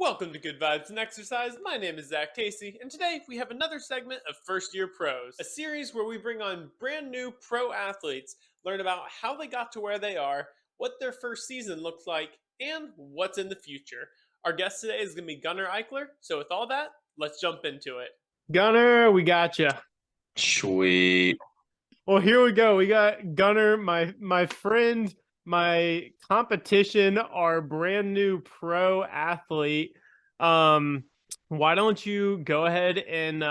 Welcome to Good Vibes and Exercise. My name is Zach Casey, and today we have another segment of First Year Pros, a series where we bring on brand new pro athletes, learn about how they got to where they are, what their first season looks like, and what's in the future. Our guest today is going to be Gunnar Eichler, so with all that, let's jump into it. Gunnar, we got you. Sweet. Well, here we go. We got Gunnar, my friend, my competition, our brand new pro athlete. Why don't you go ahead and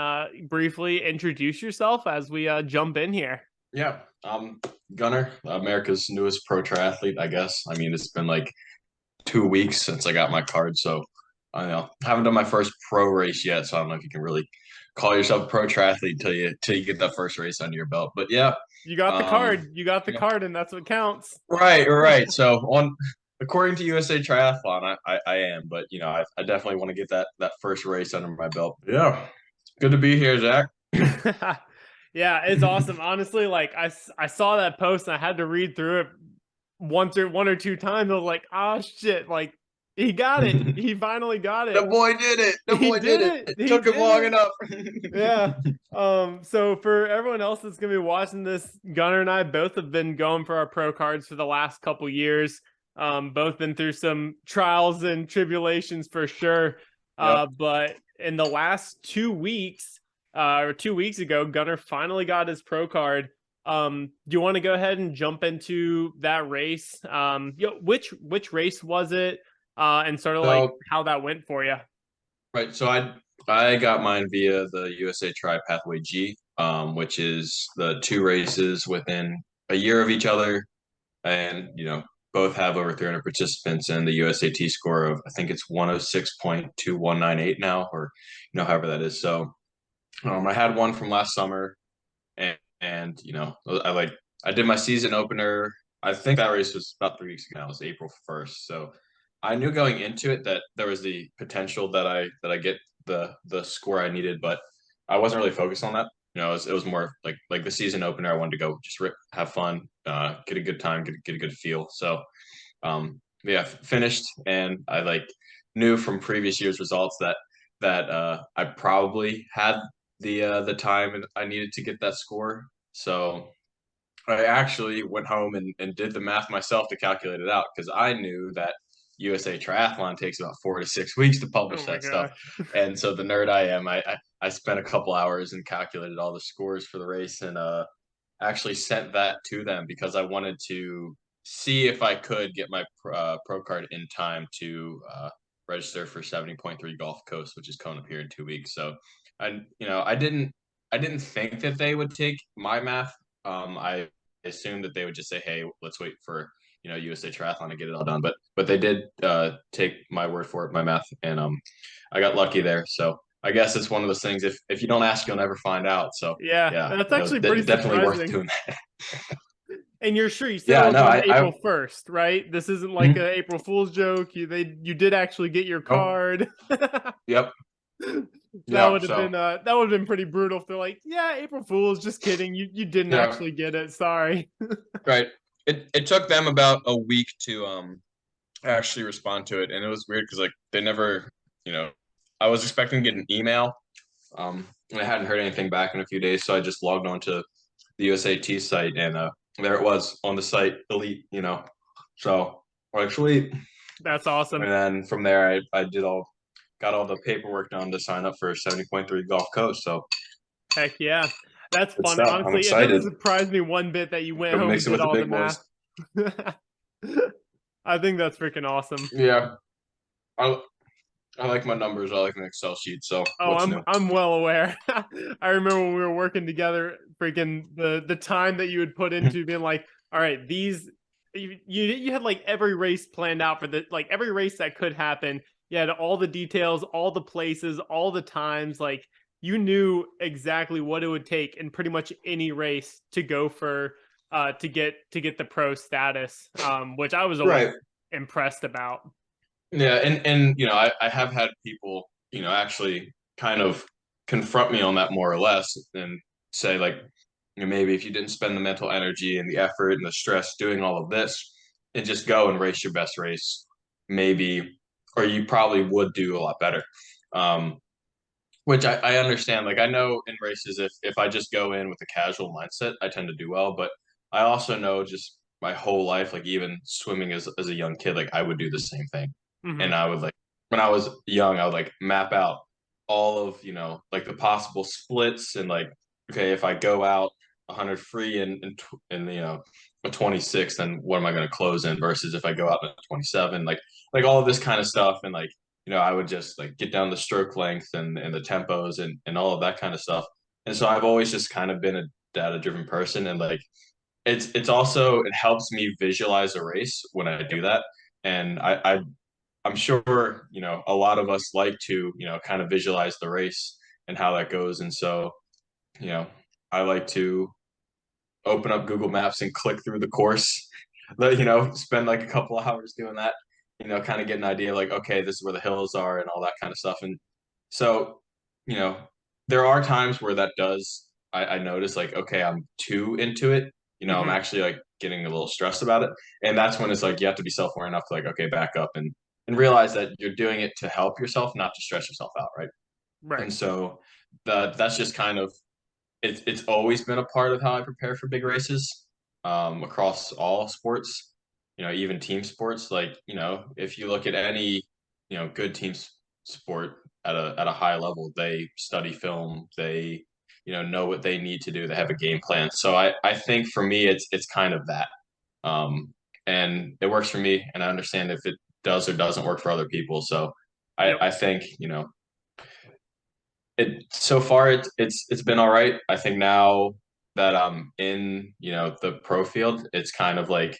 briefly introduce yourself as we jump in here? Yeah. Gunnar, America's newest pro triathlete, I guess. I mean, it's been like 2 weeks since I got my card, so I know haven't done my first pro race yet, so I don't know if you can really call yourself a pro triathlete till you get that first race under your belt. But yeah, You got the card. You got the yeah. card, and that's what counts. Right. So according to USA Triathlon, I am, but I definitely want to get that first race under my belt. Yeah, good to be here, Zach. Yeah, it's awesome. Honestly, like I saw that post and I had to read through it one or two times. I was like, oh shit, like he got it. He finally got it. The boy did it. The He boy did did it. it. He It took him did long it. enough. Yeah. So for everyone else that's gonna be watching this, Gunnar and I both have been going for our pro cards for the last couple years. Both been through some trials and tribulations for sure. Yep. But in the last 2 weeks, or 2 weeks ago, Gunnar finally got his pro card. Do you want to go ahead and jump into that race? Which race was it? And sort of like how that went for you. Right. So I got mine via the USA Tri Pathway G, which is the two races within a year of each other, and both have over 300 participants and the USAT score of I think it's 106.2198 now, or however that is. So I had one from last summer, and I did my season opener. I think that race was about 3 weeks ago. It was April 1st. So I knew going into it that there was the potential that I get the score I needed, but I wasn't really focused on that. It was more like the season opener. I wanted to go just have fun, get a good time, get a good feel. So yeah, finished, and I knew from previous years' results that I probably had the time and I needed to get that score. So I actually went home and did the math myself to calculate it out, because I knew that USA Triathlon takes about 4 to 6 weeks to Oh publish my that stuff. gosh. And so the nerd I am, I spent a couple hours and calculated all the scores for the race, and actually sent that to them because I wanted to see if I could get my pro card in time to register for 70.3 Gulf Coast, which is coming up here in 2 weeks. So I didn't think that they would take my math. I assumed that they would just say, hey, let's wait for USA Triathlon to get it all done, but they did take my word for it, my math, and I got lucky there. So I guess it's one of those things, if you don't ask, you'll never find out. So Yeah, yeah, that's actually pretty definitely worth surprising. doing that. And you're sure you said Yeah, it was no, on I April 1st, right? This isn't like mhm. a April Fool's joke. You did actually get your Oh, card. yep, That yeah. would have been So pretty brutal if they're like, yeah, April Fool's, just kidding. You didn't yeah, actually get it. Sorry. right. It took them about a week to actually respond to it, and it was weird because they never, I was expecting to get an email, and I hadn't heard anything back in a few days, so I just logged on to the USAT site, and there it was on the site, elite, so sweet. That's awesome. And then from there, I got all the paperwork done to sign up for 70.3 Gulf Coast. So Heck yeah. That's good fun. stuff. I'm Honestly, it doesn't excited. surprise me one bit that you went Go home and mix it did with the all the big boys. math. I think that's freaking awesome. Yeah, I I like my numbers. I like an Excel sheet. So Oh, what's I'm new? I'm well aware. I remember when we were working together, freaking the time that you would put into being like, all right, these you had like every race planned out for every race that could happen. You had all the details, all the places, all the times. Like you knew exactly what it would take in pretty much any race to go for to get the pro status. Which I was always Right. impressed about. Yeah, and I have had people actually kind of confront me on that more or less, and say maybe if you didn't spend the mental energy and the effort and the stress doing all of this and just go and race your best race, maybe, or you probably would do a lot better. Which I understand. Like I know in races, if I just go in with a casual mindset, I tend to do well. But I also know just my whole life, like even swimming as a young kid, like I would do the same thing. Mm-hmm. And I would like when I was young, I would like map out all of, like the possible splits and like, okay, if I go out 100 free and a 26, then what am I going to close in versus if I go out at 27, like all of this kind of stuff. And like, I would just like get down the stroke length and the tempos and all of that kind of stuff. And so I've always just kind of been a data driven person. And like, it's also, it helps me visualize a race when I do that. And I'm sure, a lot of us like to, kind of visualize the race and how that goes. And so, you know, I like to open up Google Maps and click through the course, spend like a couple of hours doing that, kind of get an idea like, okay, this is where the hills are and all that kind of stuff. And so, you know, there are times where that does, I notice like, okay, I'm too into it. I'm Mm-hmm. actually like getting a little stressed about it. And that's when it's like, you have to be self-aware enough to like, okay, back up and realize that you're doing it to help yourself, not to stress yourself out. Right. Right. And so that's just kind of, it's always been a part of how I prepare for big races, across all sports, even team sports. Like, if you look at any, good sport at a high level, they study film, they, know what they need to do. They have a game plan. So I think for me, it's kind of that. Um, and it works for me, and I understand if it does or doesn't work for other people. So Yep. I think, it so far it's been all right. I think now that I'm in, the pro field, it's kind of like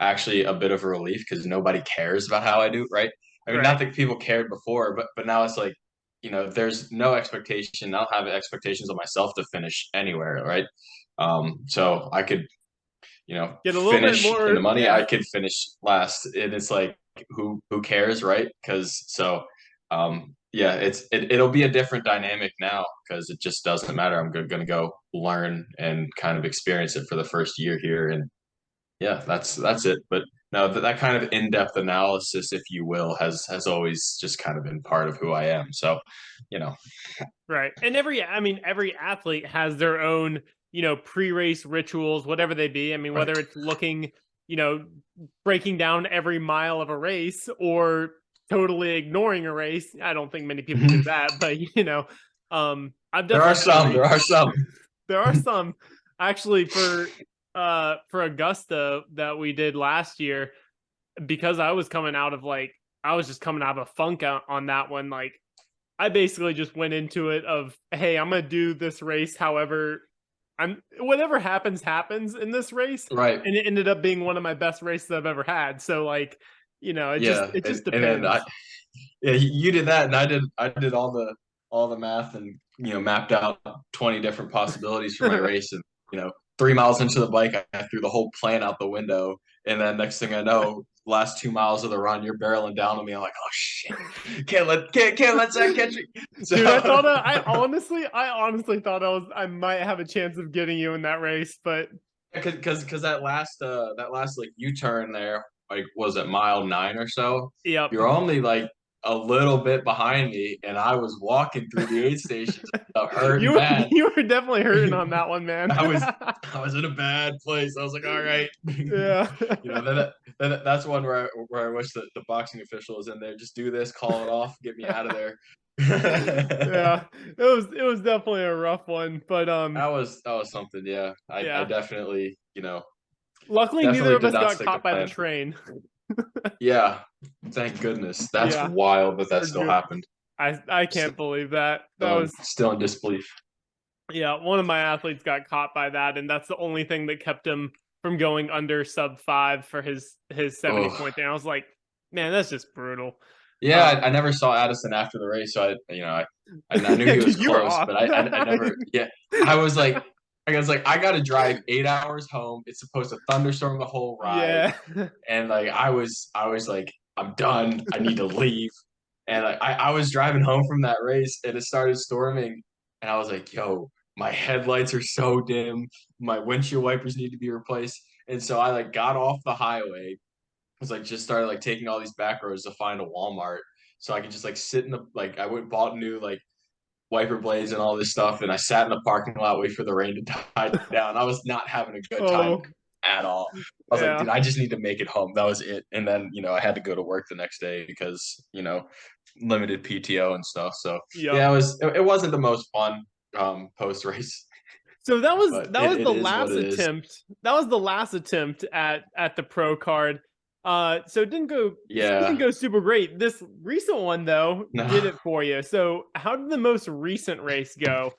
actually a bit of a relief because nobody cares about how I do, right? I mean, not Right. that people cared before, but now it's like, there's no expectation. I don't have expectations of myself to finish anywhere, right? So I could, Get a little bit finish in more. the money. Yeah. I could finish last, and it's like, who cares, right? Because so yeah, it'll be a different dynamic now because it just doesn't matter. I'm going to go learn and kind of experience it for the first year here, and yeah, that's it. But no, that kind of in-depth analysis, if you will, has always just kind of been part of who I am. So, you know, Right. And every athlete has their own, pre-race rituals, whatever they be. I mean, right, whether it's looking, you know, breaking down every mile of a race or totally ignoring a race. I don't think many people do that, but I've there are definitely had a some, race. there are some. There are some actually for Augusta that we did last year because I was just coming out of a funk on that one. Like I basically just went into it of, hey, I'm gonna do this race. However, whatever happens in this race, Right. and it ended up being one of my best races I've ever had. So like, Yeah, it just and then depends. yeah, you did that, and I did all the math, and mapped out 20 different possibilities for my race, and 3 miles into the bike, I threw the whole plan out the window, and then next thing I know, last 2 miles of the run, you're barreling down on me. I'm like, oh shit, can't let Zach catch me. Dude, So I honestly thought I might have a chance of getting you in that race, but because that last like U-turn there, like was it mile 9 or so? yep. You're only like a little bit behind me, and I was walking through the aid station, hurting bad. You were definitely hurting on that one, man. I was I was in a bad place. I was like, all right, Yeah. that's one where I wish that the boxing official was in there. Just do this, call it off, get me out of there. Yeah. It was definitely a rough one, but That was something. Yeah, I yeah. definitely Luckily neither definitely of did us not got stick to caught by the plan. train. Yeah, thank goodness. That's Yeah. wild that We're still good. happened. I can't believe that. That Still in, was still in disbelief. Yeah, one of my athletes got caught by that, and that's the only thing that kept him from going under sub 5 for his 70 Oh, point thing. I was like, man, that's just brutal. yeah. I Um, never saw Addison after the race, so I knew he was dude, you were close, off. but I never. Yeah, I was like, I got to drive 8 hours home. It's supposed to thunderstorm the whole ride, Yeah. and like I was like, I'm done. I need to leave. And like, I was driving home from that race, and it started storming, and I was like, yo, my headlights are so dim. My windshield wipers need to be replaced. And so I like got off the highway, was like just started like taking all these back roads to find a Walmart. so I could just like sit in the I went bought new like wiper blades and all this stuff, and I sat in the parking lot wait for the rain to die down. I was not having a good time Oh, at all. I was like, yeah. dude, I just need to make it home. That was it. And then, I had to go to work the next day because, limited PTO and stuff. So Yep. yeah, it wasn't the most fun post race. So that was But that was it the is what last it is. attempt. That was the last attempt at the pro card. So it didn't Yeah. go super great. This recent one though No. did it for you. So how did the most recent race go?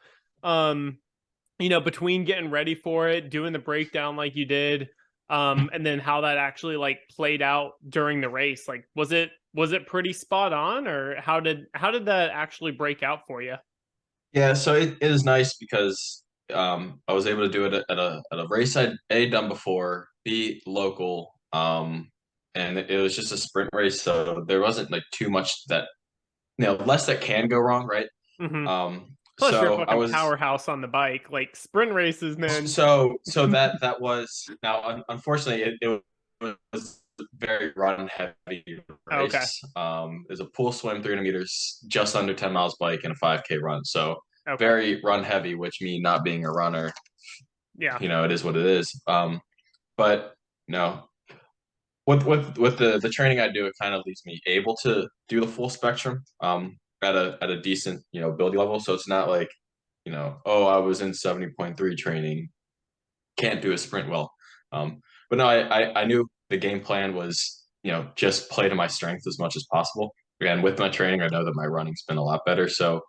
Between getting ready for it, doing the breakdown like you did, and then how that actually like played out during the race. Like was it pretty spot on, or how did that actually break out for you? Yeah, so it is nice because I was able to do it at a race I'd A, done before, B, local, and it was just a sprint race, so there wasn't like too much that less that can go wrong, right? Mm-hmm. Plus, you're a So I fucking was powerhouse on the bike. Like sprint races, man. so that was now unfortunately it was a very run heavy Okay. race. It was a pool swim 300 meters, just under 10 miles bike, and a 5K run. So Okay. very run heavy, which me not being a runner, Yeah. it is what it is. But no, with the training I do, it kind of leaves me able to do the full spectrum at a decent ability level. So it's not like oh, I was in 70.3 training, can't do a sprint well. But no, I knew the game plan was just play to my strength as much as possible. And with my training, I know that my running's been a lot better. So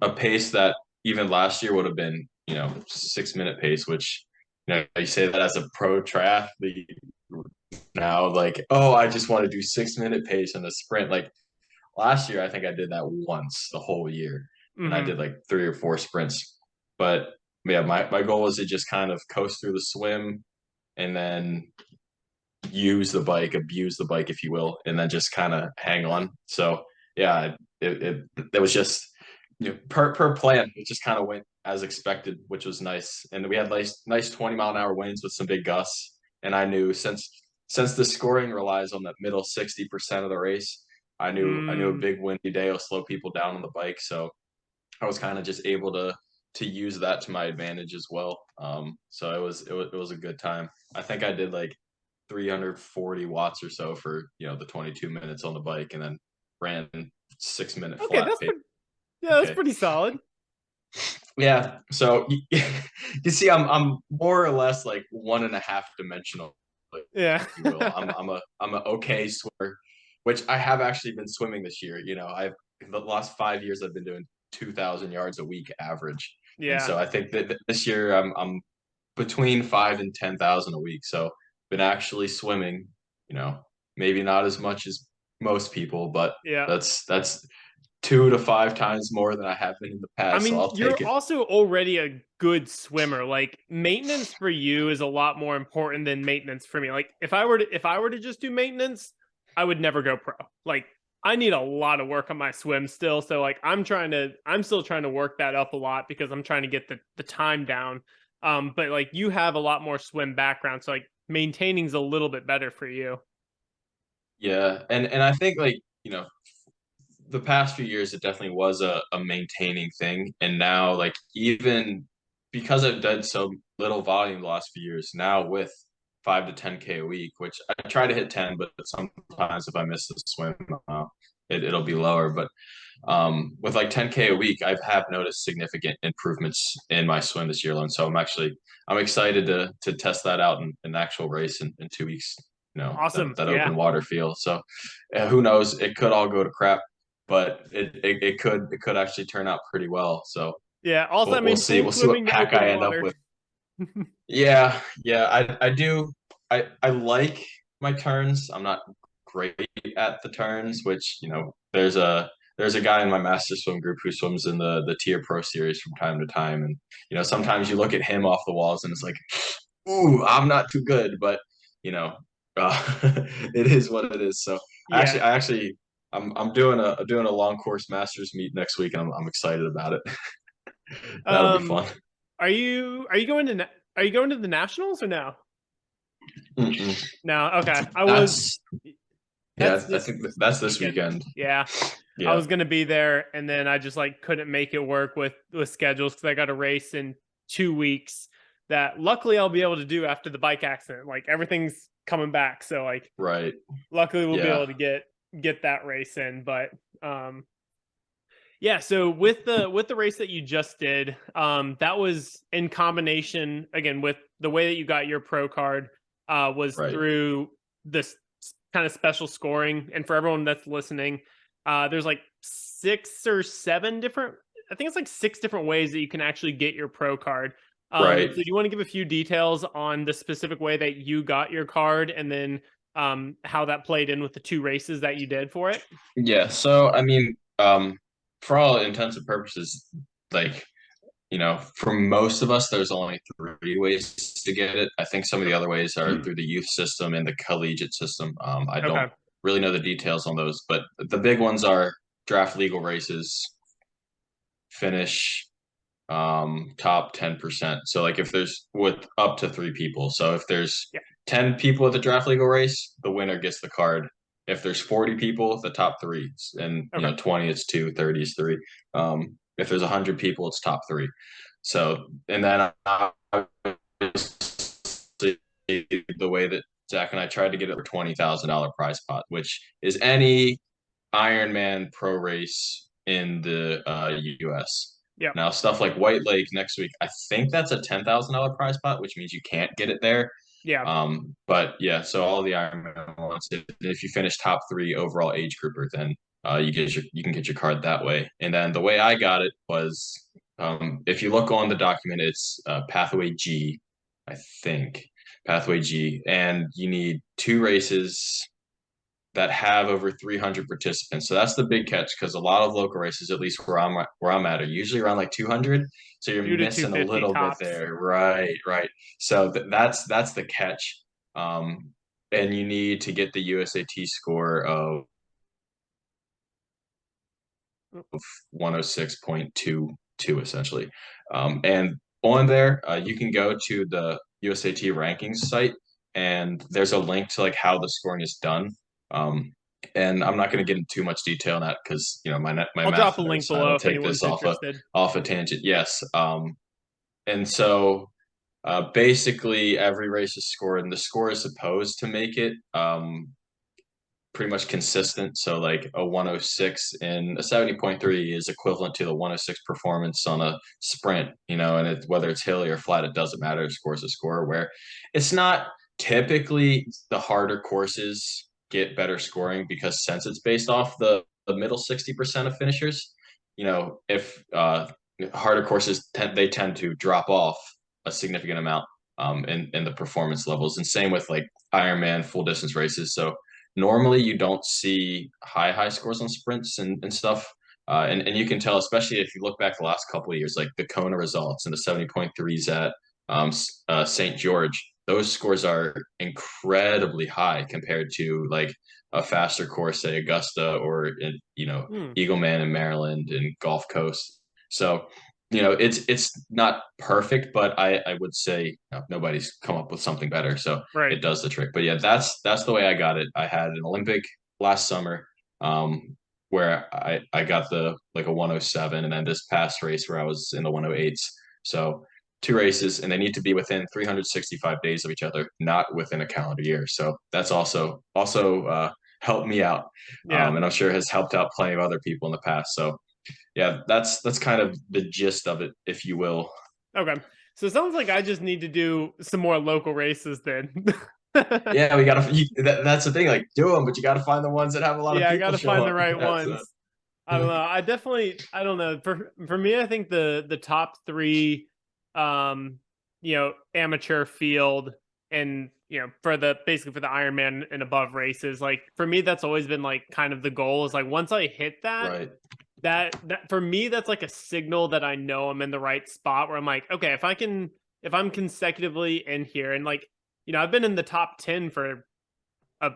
a pace that even last year would have been 6-minute pace, which you say that as a pro triathlete now, like, oh, I just want to do 6-minute pace in a sprint. Like last year, I think I did that once the whole year, and I Mm-hmm. did like 3 or 4 sprints. But yeah, my goal was to just kind of coast through the swim and then abuse the bike, if you will, and then just kind of hang on. So yeah, it was just per plan, it just kind of went as expected, which was nice. And we had nice 20-mile-an-hour winds with some big gusts. And I knew since the scoring relies on that middle 60% of the race, I knew a Mm. big windy day will slow people down on the bike. So I was kind of just able to use that to my advantage as well. So it was a good time. I think I did like 340 watts or so for the 22 minutes on the bike, and then ran 6-minute Okay, flat that's pace. that's Okay. pretty solid. Yeah. So you see, I'm more or less like 1.5 dimensional, Yeah. if you will. I'm a okay swimmer, which I have actually been swimming this year. I've the last 5 years I've been doing 2,000 yards a week average, and Yeah. so I think that this year I'm between 5 and 10,000 a week. So been actually swimming. Maybe not as much as most people, but Yeah. that's 2 to 5 times more than I have been in the I past. So mean, I'll take you're it. also already a good swimmer. Like maintenance for you is a lot more important than maintenance for me. Like if I were to just do maintenance, I would never go pro. Like I need a lot of work on my swim still. So like I'm still trying to work that up a lot because I'm trying to get the time down. But like you have a lot more swim background, so like maintaining's a little bit better for you. Yeah, and I think like the past few years it definitely was a maintaining thing, and now like even because I've done so little volume the last few years, now with 5 to 10K a week, which I try to hit 10, but sometimes if I miss the swim, it'll be lower. But with like 10K a week, I have noticed significant improvements in my swim this year alone. So I'm excited to test that out in an actual race in 2 weeks. Awesome. That Yeah. open water feel. So who knows? It could all go to crap, but it could actually turn out pretty well. So Yeah. Also, I we'll mean, see. pool We'll see what swimming to pack open I end up water. with. Yeah, I do. I like my turns. I'm not great at the turns, which there's a guy in my master swim group who swims in the tier pro series from time to time, and sometimes you look at him off the walls and it's like, ooh, I'm not too good, but you know, it is what it is. So Yeah. I'm doing a long course masters meet next week, and I'm excited about it. That'll be Um, fun. are you going to the nationals or no? Mm-mm. No. Okay. I was. That's Yeah, That's I this think that's this weekend. Yeah. I Yeah. was gonna be there, and then I just like couldn't make it work with schedules because I got a race in 2 weeks that luckily I'll be able to do after the bike accident. Like everything's coming back, so like Right. luckily we'll be Yeah. able to get that race in. But yeah, so with the race that you just did, that was in combination again with the way that you got your pro card was Right. through this kind of special scoring. And for everyone that's listening, there's like 6 or 7 different, I think it's like 6 different ways that you can actually get your pro card. Right. So do you want to give a few details on the specific way that you got your card, and then how that played in with the 2 races that you did for it? Yeah. So I mean, for all intents and purposes, like, for most of us, there's only 3 ways to get it. I think some of the other ways are through the youth system and the collegiate system. I don't Okay. really know the details on those, but the big ones are draft legal races, finish top 10%. So like if there's with up to 3 people. So if there's Yeah. 10 people at the draft legal race, the winner gets the card. If there's 40 people, the top three. And Okay. 20 it's 2, 30 is 3. If there's 100 people, it's top 3. So and then the way that Zach and I tried to get it for $20,000 prize pot, which is any Ironman pro race in the US. Yeah. Now, stuff like White Lake next week, I think that's a $10,000 prize pot, which means you can't get it there. Yeah. But yeah, so all the Ironman ones, if you finish top 3 overall age grouper, then you can get your card that way. And then the way I got it was, if you look on the document, it's Pathway G, I think, Pathway G, and you need 2 races that have over 300 participants. So that's the big catch, because a lot of local races, at least where I'm at, are usually around like 200. So you're 2 to missing a 250 little bit tops. there. Right, right. So that's the catch. And you need to get the USAT score of 106.22 essentially. And on there, you can go to the USAT rankings site, and there's a link to like how the scoring is done. And I'm not going to get into too much detail on that because my I'll math drop a link nerd side will below if take this anyone's interested. off a tangent. Yes. And so basically every race is scored, and the score is supposed to make it pretty much consistent. So like a 106 and a 70.3 is equivalent to the 106 performance on a sprint, and whether it's hilly or flat, it doesn't matter. Score's a score. Where it's not typically the harder courses get better scoring, because since it's based off the middle 60% of finishers, if harder courses tend to drop off a significant amount in the performance levels, and same with like Ironman full distance races. So normally you don't see high scores on sprints and stuff. And you can tell, especially if you look back the last couple of years, like the Kona results and the 70.3s at St. George, those scores are incredibly high compared to like a faster course, say Augusta or Eagleman in Maryland and Gulf Coast. So it's not perfect, but I would say nobody's come up with something better. So Right. it does the trick. But yeah, that's the way I got it. I had an Olympic last summer, where I got the like a 107, and then this past race where I was in the 108s. So 2 races, and they need to be within 365 days of each other, not within a calendar year. So that's also helped me out, Yeah. and I'm sure has helped out plenty of other people in the past. So yeah, that's kind of the gist of it, if you will. Okay. So it sounds like I just need to do some more local races then. Yeah, we gotta. That's the thing. Like, do them, but you gotta find the ones that have a lot of Yeah, I people gotta show find the up. right That's ones. I don't know. I don't know. For me, I think the top 3, amateur field, and for the Ironman and above races, like for me, that's always been like kind of the goal, is like once I hit that, right. that for me, that's like a signal that I know I'm in the right spot, where I'm like, okay, if I'm consecutively in here, and like, I've been in the top 10 for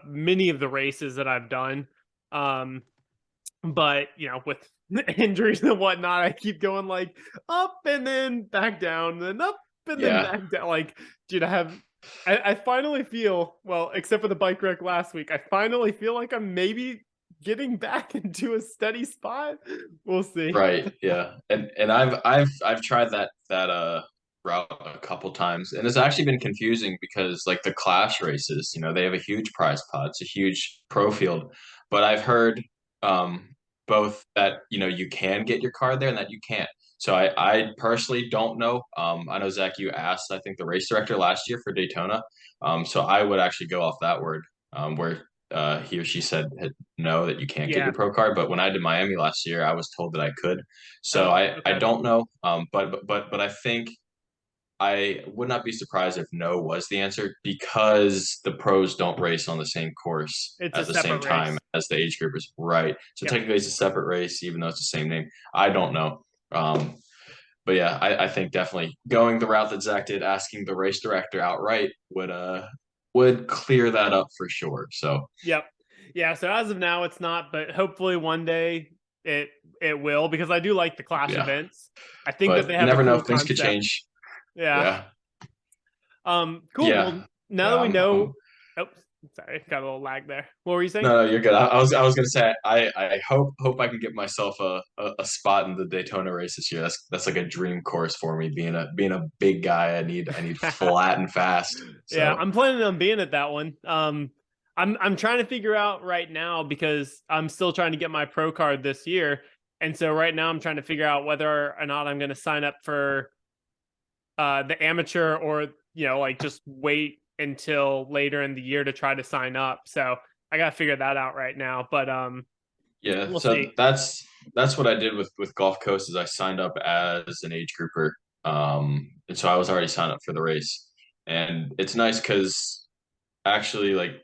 many of the races that I've done. But with injuries and whatnot, I keep going like up and then back down, then up and then Yeah. back down. Like, dude, I have I finally feel, well, except for the bike wreck last week, I finally feel like I'm maybe getting back into a steady spot. We'll see. Right. Yeah. And I've tried that route a couple times, and it's actually been confusing because like the clash races, they have a huge prize pot, it's a huge pro field, but I've heard um both that you can get your card there and that you can't. So I personally don't know. I know Zach, you asked I think the race director last year for Daytona. So I would actually go off that word, where he or she said no, that you can't get Yeah. your pro card. But when I did Miami last year, I was told that I could. So Oh, I okay. don't know. But I think I would not be surprised if no was the answer, because the pros don't race on the same course It's a at the same separate time race. as the age groupers. Right. So Yep. technically it's a separate race, even though it's the same name. I don't know. But yeah, I think definitely going the route that Zach did, asking the race director outright would clear that up for sure. So Yep. Yeah, so as of now it's not, but hopefully one day it it will, because I do like the clash yeah, events. I think that but they you have a never know, cool things could concept. change. Yeah. Yeah. Cool. Well, Yeah. now Yeah. that we know, oh, sorry, got a little lag there. What were you saying? No, you're good. I was gonna say I hope I can get myself a spot in the Daytona race this year. That's like a dream course for me. Being a big guy, I need flat and fast. Yeah, So I'm planning on being at that one. I'm trying to figure out right now, because I'm still trying to get my pro card this year, and so right now I'm trying to figure out whether or not I'm going to sign up for the amateur, or like just wait until later in the year to try to sign up. So I got to figure that out right now. But yeah, we'll so see. that's what I did with Gulf Coast, is I signed up as an age grouper. And so I was already signed up for the race. And it's nice because actually, like,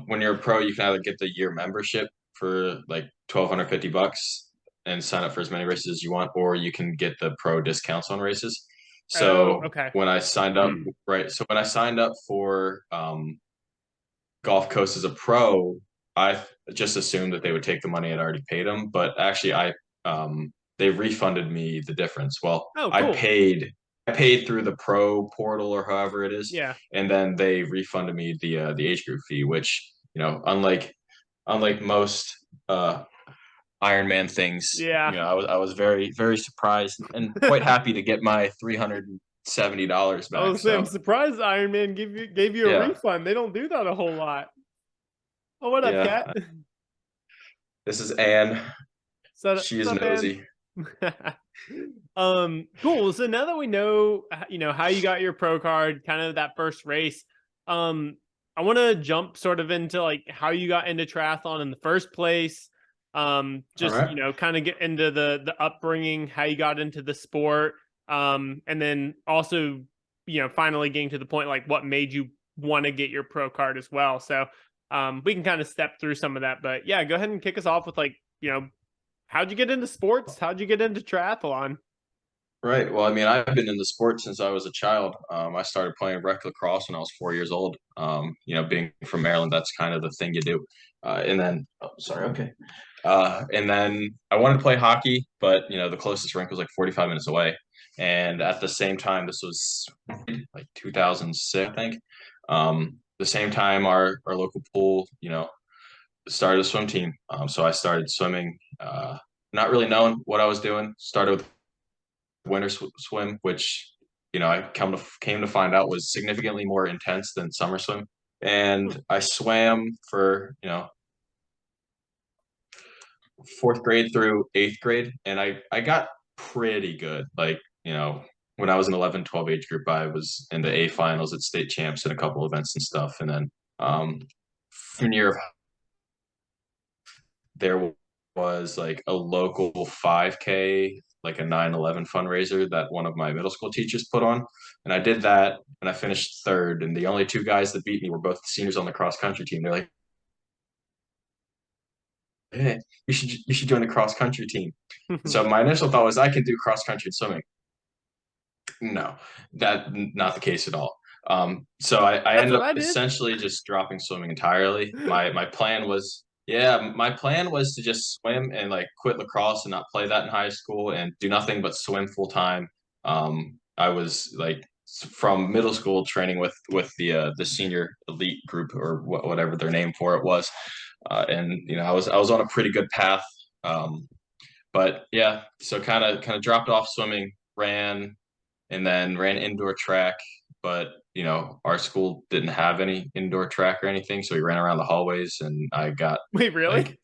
when you're a pro, you can either get the year membership for like $1,250 and sign up for as many races as you want, or you can get the pro discounts on races. Oh, So okay. when I signed up, right, so when I signed up for Gulf Coast as a pro, I just assumed that they would take the money I'd already paid them, but actually they refunded me the difference. Well, Oh, I cool. paid through the pro portal or however it is, Yeah. and then they refunded me the age group fee, which unlike most Ironman things, Yeah. I was very very surprised and quite happy to get my $370 I back. was saying, I'm So surprised Iron Man gave you a yeah, refund. They don't do that a whole lot. Oh, what up, yeah. Cat? This is Anne. She What's is up, Ann? nosy. Cool. So now that we know, how you got your pro card, kind of that first race, I want to jump sort of into like how you got into triathlon in the first place. All Just right. kind of get into the upbringing, how you got into the sport, and then also, finally getting to the point like what made you want to get your pro card as well. So, we can kind of step through some of that, but yeah, go ahead and kick us off with like, how'd you get into sports? How'd you get into triathlon? Right. Well, I mean, I've been in the sport since I was a child. I started playing rec lacrosse when I was 4 years old. Being from Maryland, that's kind of the thing you do. And then, oh, sorry, okay. And then I wanted to play hockey, but the closest rink was like 45 minutes away. And at the same time, this was like 2006, I think. The same time, our local pool, started a swim team. So I started swimming, not really knowing what I was doing. Started with winter swim, which I came to find out was significantly more intense than summer swim. Hmm. And I swam for fourth grade through eighth grade, and I got pretty good. Like when I was in 11, 12 age group, I was in the A finals at state champs and a couple events and stuff. And then freshman year of there was like a local 5K, like a 9/11 fundraiser that one of my middle school teachers put on. And I did that and I finished third. And the only two guys that beat me were both seniors on the cross country team. They're like, hey, you should join the cross country team. So my initial thought was I can do cross country and swimming. No, that not the case at all. So I That's ended what up I did. essentially just dropping swimming entirely. My plan was, yeah, my plan was to just swim and like quit lacrosse and not play that in high school and do nothing but swim full time. I was like from middle school training with the senior elite group or whatever their name for it was, and I was on a pretty good path. But yeah, so kind of dropped off swimming, ran, and then ran indoor track. But our school didn't have any indoor track or anything, so we ran around the hallways, and I got Wait, really? like,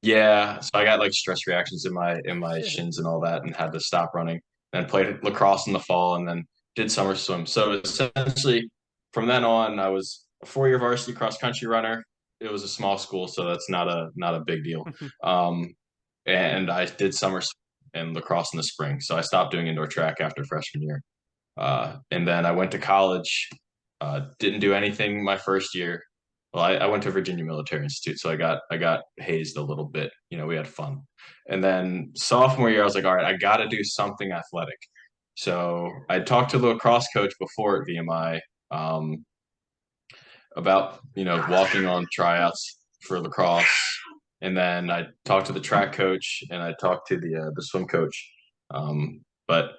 yeah, so I got like stress reactions in my Shit. shins and all that, and had to stop running. Then played lacrosse in the fall, and then did summer swim. So essentially, from then on, I was a 4-year varsity cross country runner. It was a small school, so that's not a big deal. And I did summer swim and lacrosse in the spring. So I stopped doing indoor track after freshman year. And then I went to college. Didn't do anything my first year. Well, I went to Virginia Military Institute, so I got hazed a little bit. We had fun. And then sophomore year, I was like, all right, I got to do something athletic. So I talked to the lacrosse coach before at VMI about walking on tryouts for lacrosse, and then I talked to the track coach and I talked to the swim coach. But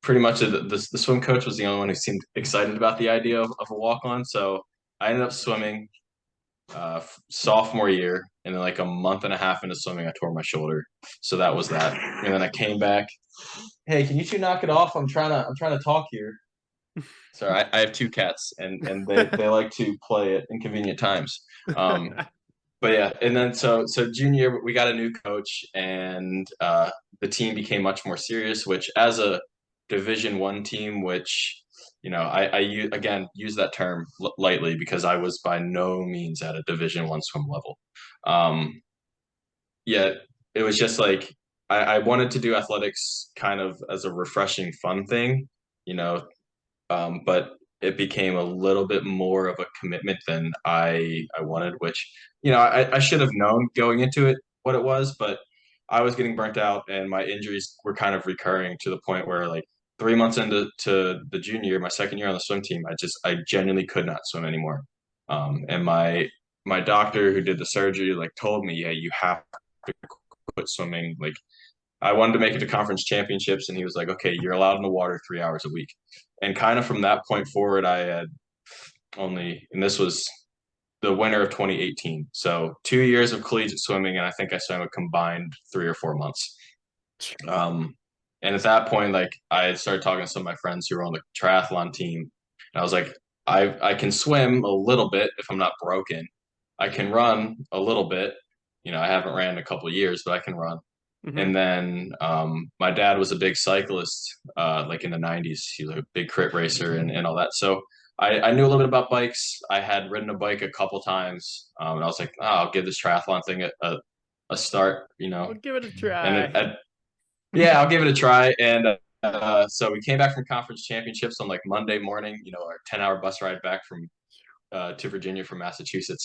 pretty much the swim coach was the only one who seemed excited about the idea of a walk on. So I ended up swimming sophomore year, and then like a month and a half into swimming, I tore my shoulder. So that was that. And then I came back. Hey, can you two knock it off? I'm trying to talk here. Sorry, I have 2 cats, and they like to play at inconvenient times. But yeah, and then so junior year, we got a new coach, and the team became much more serious. Which, as a Division I team, which I use that term lightly because I was by no means at a Division I swim level. Yeah, it was just like I wanted to do athletics kind of as a refreshing, fun thing, but it became a little bit more of a commitment than I wanted, which, I should have known going into it what it was, but I was getting burnt out and my injuries were kind of recurring to the point where like 3 months into the junior year, my second year on the swim team, I genuinely could not swim anymore. And my doctor who did the surgery like told me, yeah, you have to quit swimming. Like I wanted to make it to conference championships, and he was like, okay, you're allowed in the water 3 hours a week. And kind of from that point forward, I had and this was the winter of 2018. So 2 years of collegiate swimming, and I think I swam a combined 3 or 4 months. And at that point, like I started talking to some of my friends who were on the triathlon team, and I was like, I can swim a little bit if I'm not broken. I can run a little bit. I haven't ran in a couple of years, but I can run. And then my dad was a big cyclist, like in the 90s. He was a big crit racer and all that. So I knew a little bit about bikes. I had ridden a bike a couple times. And I was like, I'll give this triathlon thing a start, I'll give it a try. And yeah, I'll give it a try. And so we came back from conference championships on like Monday morning, our 10-hour bus ride back from to Virginia from Massachusetts.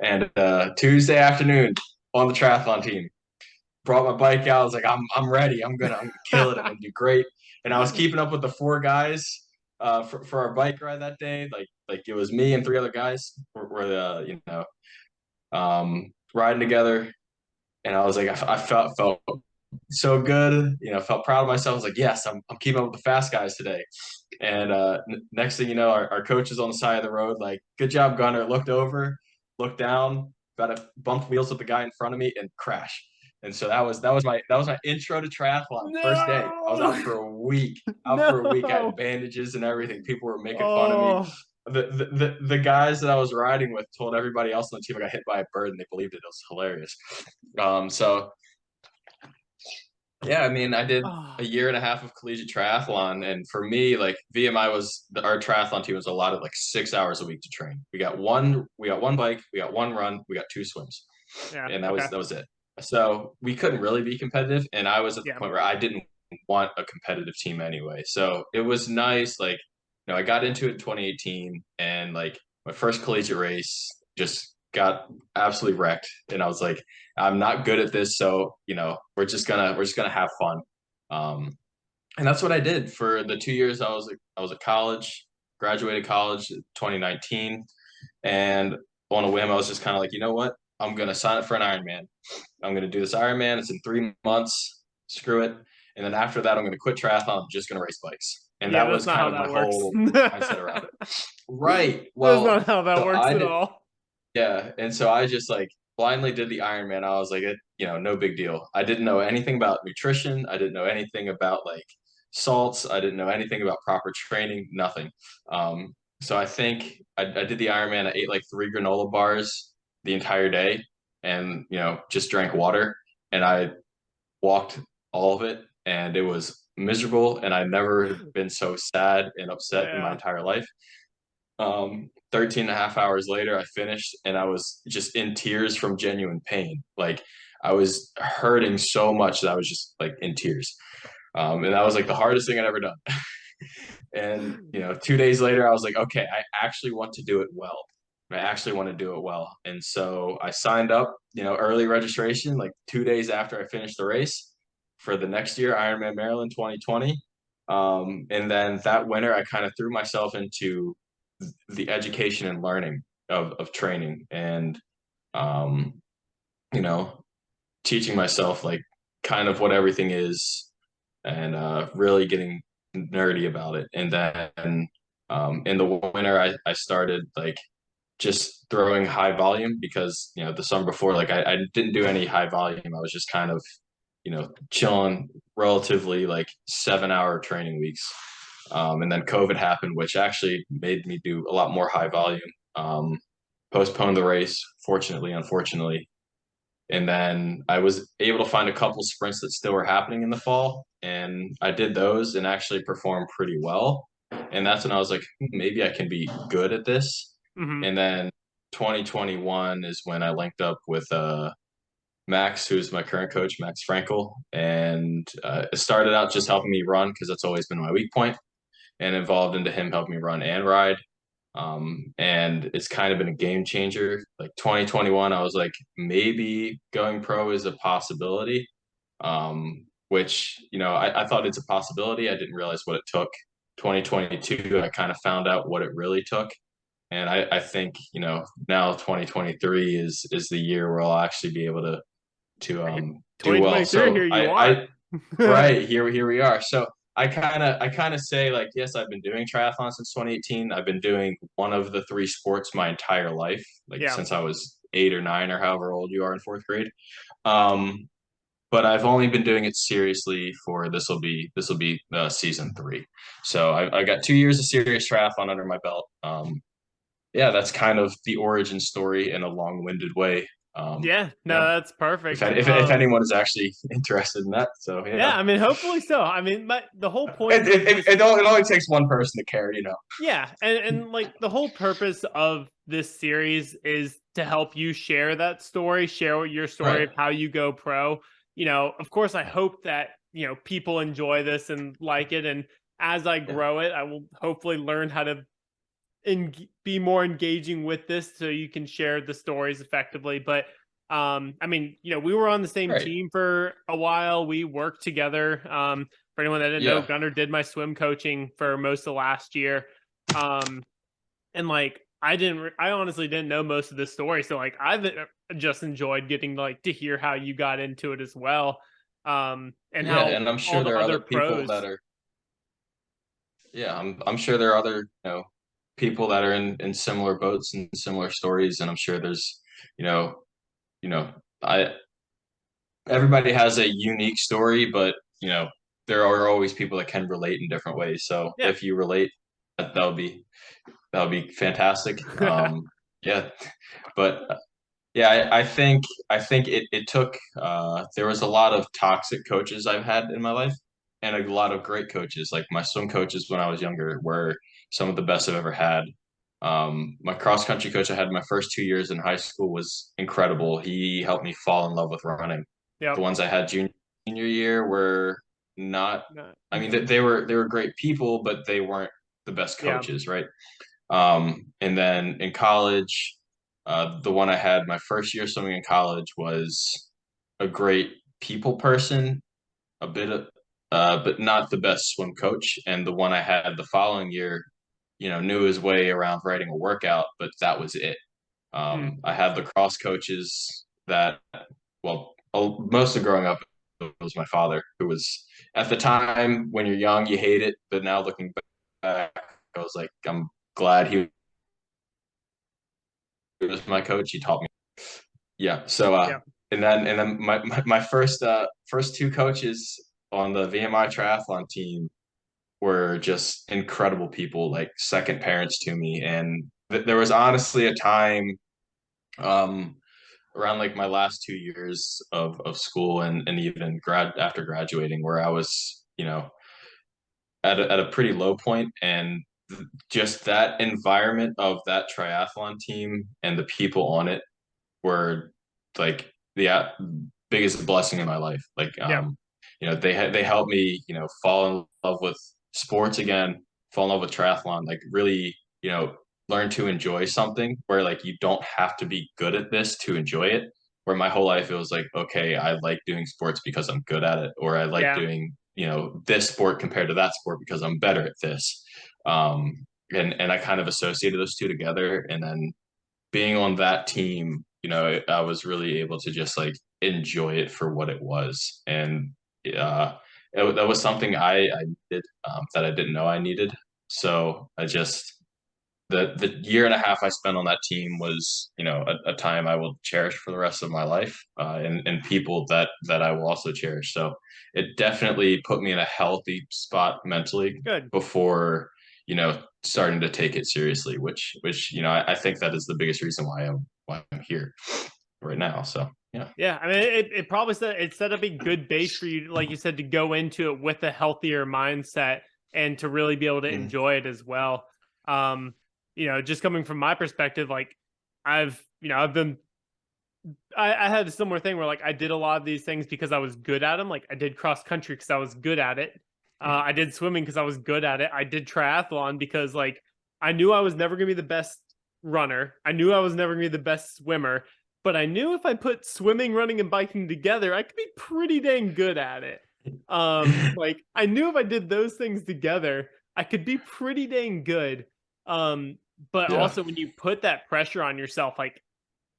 And Tuesday afternoon on the triathlon team. Brought my bike out. I was like, I'm ready. I'm gonna kill it. I'm gonna do great. And I was keeping up with the 4 guys for our bike ride that day. Like it was me and 3 other guys were riding together. And I was like, I felt so good. Felt proud of myself. I was like, yes, I'm keeping up with the fast guys today. And next thing you know, our coach is on the side of the road. Like, good job, Gunnar. Looked over, looked down, about to bump wheels with the guy in front of me and crash. And so that was my intro to triathlon. No! First day, I was out for a week. I had bandages and everything. People were making fun of me. The guys that I was riding with told everybody else on the team I got hit by a bird, and they believed it. It was hilarious. So yeah, I mean, I did a year and a half of collegiate triathlon, and for me, like VMI our triathlon team was a lot of like 6 hours a week to train. We got one bike, we got one run, we got 2 swims, and that was it. So we couldn't really be competitive, and I was at the point where I didn't want a competitive team anyway. So it was nice, like I got into it in 2018, and like my first collegiate race just got absolutely wrecked, and I was like, I'm not good at this, so we're just gonna have fun. And that's what I did for the 2 years I was at college. Graduated college in 2019, and on a whim I was just kind of like, you know what, I'm gonna sign up for an Ironman. I'm gonna do this Ironman. It's in 3 months. Screw it. And then after that, I'm gonna quit triathlon. I'm just gonna race bikes. And Yeah, that that's was not kind how of my that works. whole mindset around it. Right. That's Well, not how that so works I at did, all. yeah. And so I just like blindly did the Ironman. I was like, no big deal. I didn't know anything about nutrition. I didn't know anything about like salts. I didn't know anything about proper training, nothing. So I think I did the Ironman. I ate like 3 granola bars the entire day and, just drank water. And I walked all of it and it was miserable. And I'd never been so sad and upset in my Yeah. entire life. 13 and a half hours later, I finished and I was just in tears from genuine pain. Like I was hurting so much that I was just like in tears. And that was like the hardest thing I'd ever done. And, 2 days later, I was like, okay, I actually want to do it well. I actually want to do it well. And so I signed up, early registration like 2 days after I finished the race for the next year, Ironman Maryland 2020. And then that winter, I kind of threw myself into the education and learning of training and, um, you know, teaching myself like kind of what everything is and really getting nerdy about it. And then in the winter, I started like just throwing high volume because, the summer before, like I didn't do any high volume. I was just kind of, chilling relatively like 7-hour training weeks. And then COVID happened, which actually made me do a lot more high volume. Postponed the race, fortunately, unfortunately. And then I was able to find a couple sprints that still were happening in the fall. And I did those and actually performed pretty well. And that's when I was like, maybe I can be good at this. Hmm. And then 2021 is when I linked up with Max, who's my current coach, Max Frankel. And it started out just helping me run because that's always been my weak point, and evolved into him helping me run and ride. And it's kind of been a game changer. Like 2021, I was like, maybe going pro is a possibility. Which, I thought it's a possibility. I didn't realize what it took. 2022, I kind of found out what it really took. And I think, now 2023 is the year where I'll actually be able to do well. 2023, So here you I are. right here we are. So I kind of say like, yes, I've been doing triathlon since 2018. I've been doing one of the three sports my entire life, like Yeah. since I was 8 or 9 or however old you are in fourth grade. Um, but I've only been doing it seriously for this will be season 3. So I got 2 years of serious triathlon under my belt. Yeah, that's kind of the origin story in a long-winded way. Um, Yeah, you no, know, that's if perfect. if anyone is actually interested in that, so Yeah, yeah. I mean, hopefully so. I mean, but the whole point of this, It only takes one person to care. yeah, and like the whole purpose of this series is to help you share that story, share your story Right. of how you go pro. Of course, I hope that people enjoy this and like it, and as I Yeah. grow it, I will hopefully learn how to be more engaging with this so you can share the stories effectively. But I mean, we were on the same Right. team for a while. We worked together. For anyone that didn't know, Yeah. Gunnar did my swim coaching for most of last year. And like I honestly didn't know most of this story. So like I've just enjoyed getting like to hear how you got into it as well. And Yeah. how And I'm all sure the there are other other people pros. that are. Yeah. I'm sure there are other people that are in similar boats and similar stories, and I'm sure there's you know you know I everybody has a unique story, but there are always people that can relate in different ways. So Yeah. if you relate, that would be fantastic. Yeah, but yeah, I think it took. There was a lot of toxic coaches I've had in my life, and a lot of great coaches. Like my swim coaches when I was younger were some of the best I've ever had. My cross country coach I had my first 2 years in high school was incredible. He helped me fall in love with running. The Yep. ones I had junior year were not. No. I mean, they were great people, but they weren't the best Yeah. coaches, right? And then in college, the one I had my first year swimming in college was a great people person, a bit of, but not the best swim coach. And the one I had the following year, knew his way around writing a workout, but that was it. Mm. I had the cross coaches that, well, most of growing up, was my father, who was at the time when you're young, you hate it, but now looking back, I was like, I'm glad he was my coach. He taught me. Yeah. So Yeah. and then my first two coaches on the VMI triathlon team were just incredible people, like second parents to me. And there was honestly a time um around like my last 2 years of school and even after graduating where I was, at a pretty low point, and just that environment of that triathlon team and the people on it were like the biggest blessing in my life. Like, Yeah. they helped me, fall in love with sports again, fall in love with triathlon, like really, learn to enjoy something where like you don't have to be good at this to enjoy it. Where my whole life it was like, okay, I like doing sports because I'm good at it, or I like Yeah. doing, this sport compared to that sport because I'm better at this. And I kind of associated those two together, and then being on that team, I was really able to just like enjoy it for what it was. And that was something I needed, that I didn't know I needed. So the year and a half I spent on that team was, a time I will cherish for the rest of my life, and people that I will also cherish. So it definitely put me in a healthy spot mentally Good. before, starting to take it seriously, which I think that is the biggest reason why I'm here right now. So yeah. Yeah, I mean, it probably set up a good base for you, like you said, to go into it with a healthier mindset and to really be able to Mhm. enjoy it as well. Just coming from my perspective, like I've been, I had a similar thing where like I did a lot of these things because I was good at them. Like I did cross country because I was good at it. I did swimming because I was good at it. I did triathlon because like I knew I was never gonna be the best runner. I knew I was never gonna be the best swimmer, but I knew if I put swimming, running, and biking together, I could be pretty dang good at it. Like I knew if I did those things together, I could be pretty dang good. But Yeah. also when you put that pressure on yourself, like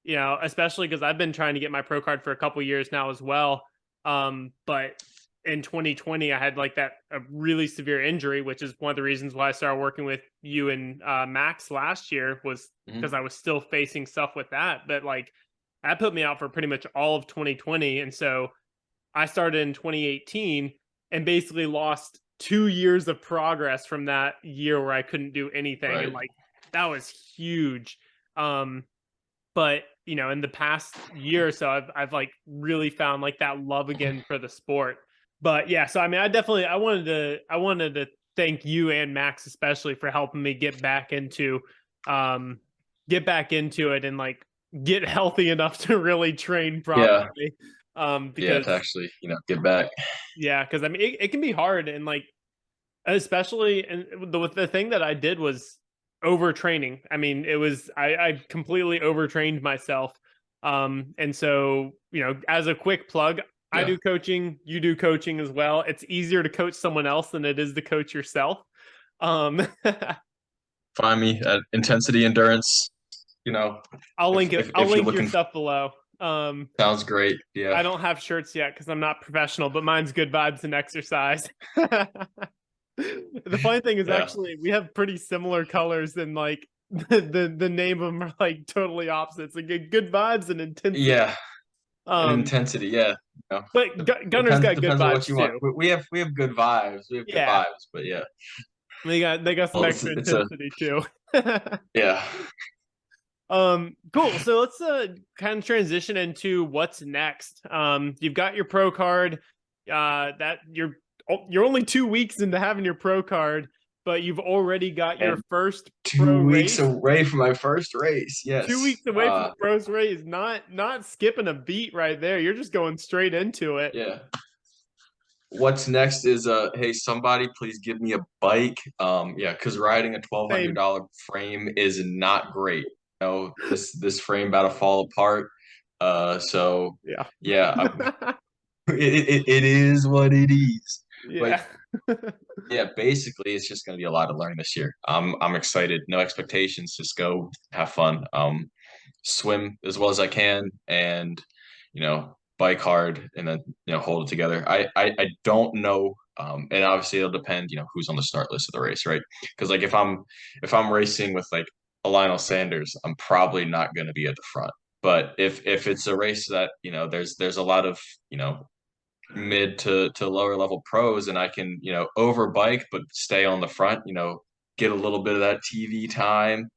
especially because I've been trying to get my pro card for a couple years now as well. But in 2020, I had like a really severe injury, which is one of the reasons why I started working with you and Max last year, was because Mhm. I was still facing stuff with that. But like that put me out for pretty much all of 2020. And so I started in 2018 and basically lost 2 years of progress from that year where I couldn't do anything. And Right. like that was huge. But in the past year or so, I've like really found like that love again for the sport. But yeah, so I mean, I wanted to thank you and Max especially for helping me um get back into it and like get healthy enough to really train Yeah. properly. Yeah. To Because actually, get back. yeah, because I mean it can be hard, and like especially, and the thing that I did was overtraining. I mean, I completely overtrained myself. And so, as a quick plug, I Yeah. do coaching, you do coaching as well. It's easier to coach someone else than it is to coach yourself. Um, Find me at Intensity Endurance. You know, I'll if link it. if, I'll if you're link your looking, stuff below. sounds great. Yeah. I don't have shirts yet because I'm not professional, but mine's good vibes and exercise. The funny thing is Yeah. actually we have pretty similar colors, and like the name of them are like totally opposites. Like good vibes and intensity. Yeah. And Um, intensity. Yeah. but Gunner's Depends got good depends on what vibes you want. too. We have good vibes. We have good Yeah, vibes. But yeah. they got some Well, extra it's a intensity too. yeah. Cool. So let's kind of transition into what's next. You've got your pro card. That you're only 2 weeks into having your pro card, but you've already got your And first pro 2 weeks race. away from my first race. 2 weeks Yes. away from the pros race, not skipping a beat right there. You're just going straight into it. Yeah. What's next is hey, somebody please give me a bike. Yeah, because riding a twelve hundred Same. dollar frame is not great. This frame about to fall apart. So Yeah. yeah, it is what it is. But Yeah. yeah, basically it's just gonna be a lot of learning this year. I'm excited. No expectations, just go have fun. Swim as well as I can, and bike hard, and then hold it together. I don't know, and obviously it'll depend, who's on the start list of the race, right? Because like if I'm racing with like a Lionel Sanders, I'm probably not going to be at the front. But if it's a race that there's a lot of mid to lower level pros, and I can over bike but stay on the front, get a little bit of that TV time.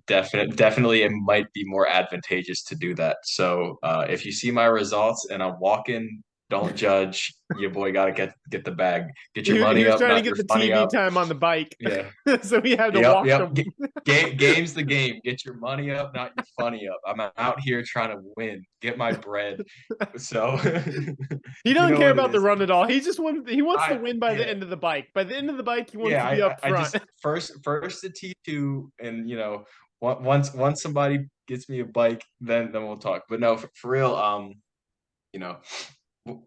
Definitely it might be more advantageous to do that. So if you see my results and I'm walking, don't judge. Your boy got to get the bag. Get your He money was up, trying to not get your the funny TV up. time on the bike. Yeah. So he had to Yep, walk yep. them. Game's the game. Get your money up, not your funny up. I'm out here trying to win, get my bread. So He you doesn't know care what it about the is. run at all. He just wants to win by the Yeah, end of the bike. By the end of the bike, he wants yeah. to be up I front. just first the T2, and once somebody gets me a bike, then we'll talk. But no, for real, you know,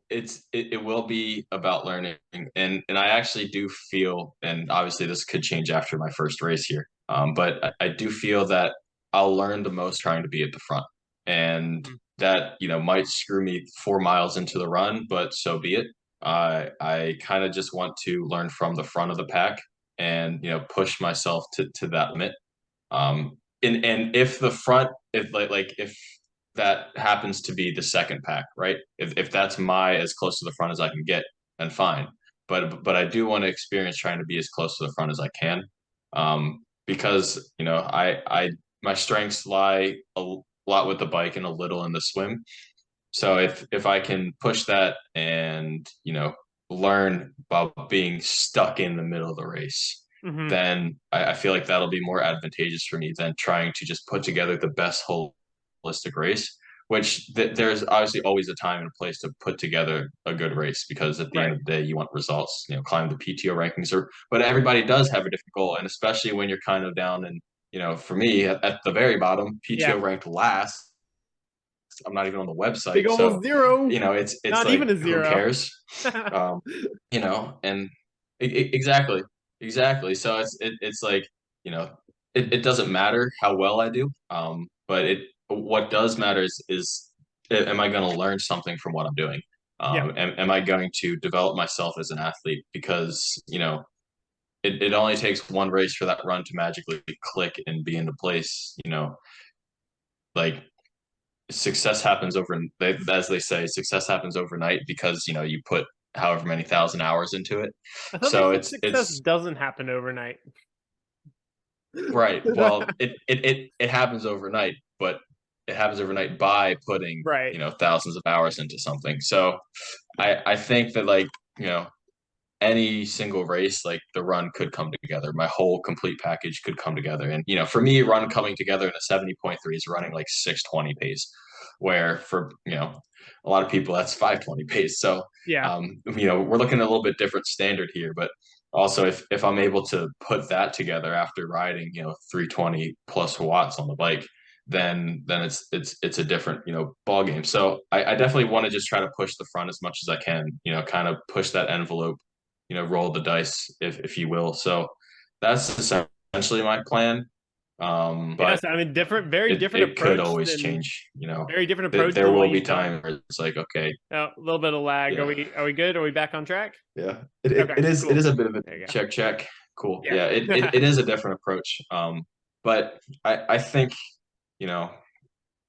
it will be about learning, and I actually do feel, and obviously this could change after my first race here, but I do feel that I'll learn the most trying to be at the front, and that might screw me 4 miles into the run, but so be it. I kind of just want to learn from the front of the pack, and push myself to that limit. And if the front, if if that happens to be the second pack, right? If that's my as close to the front as I can get, then fine. But I do want to experience trying to be as close to the front as I can, because I my strengths lie a lot with the bike and a little in the swim. So if I can push that and learn about being stuck in the middle of the race, Mhm. then I feel like that'll be more advantageous for me than trying to just put together the best holistic race. Which there's obviously always a time and a place to put together a good race, because at the end Right. of the day you want results, climb the PTO rankings, but everybody does have a different goal, and especially when you're kind of down and for me at the very bottom, PTO Yeah. ranked last. I'm not even on the Big website, old so zero. it's Not like, even a who zero. cares? um and exactly. So it's like, it doesn't matter how well I do, but what does matter is am I going to learn something from what I'm doing? Yeah. Am I going to develop myself as an athlete? Because it only takes one race for that run to magically click and be into place. Like, success happens as they say, success happens overnight, because you put however many thousand hours into it. I thought they So said it's success it's doesn't happen overnight. right. Well, it happens overnight, but it happens overnight by putting Right. thousands of hours into something. So I think that, like, you know any single race, like, the run could come together. My whole complete package could come together. And, for me, run coming together in a 70.3 is running like 620 pace, where for, a lot of people that's 520 pace. So, Yeah. we're looking at a little bit different standard here, but also if I'm able to put that together after riding, 320 plus watts on the bike, then it's a different, ball game. So I definitely want to just try to push the front as much as I can, kind of push that envelope, roll the dice, if you will. So that's essentially my plan. But Yes, I mean very it different it could approach always than change. very different approach There than what will be you've done. time where it's like, okay, A little bit of lag. Are yeah, we good? Are we back on track? yeah. Okay, It is cool. it is a bit of a There you go. check. Cool. Yeah. Yeah, it is a different approach. But I think, you know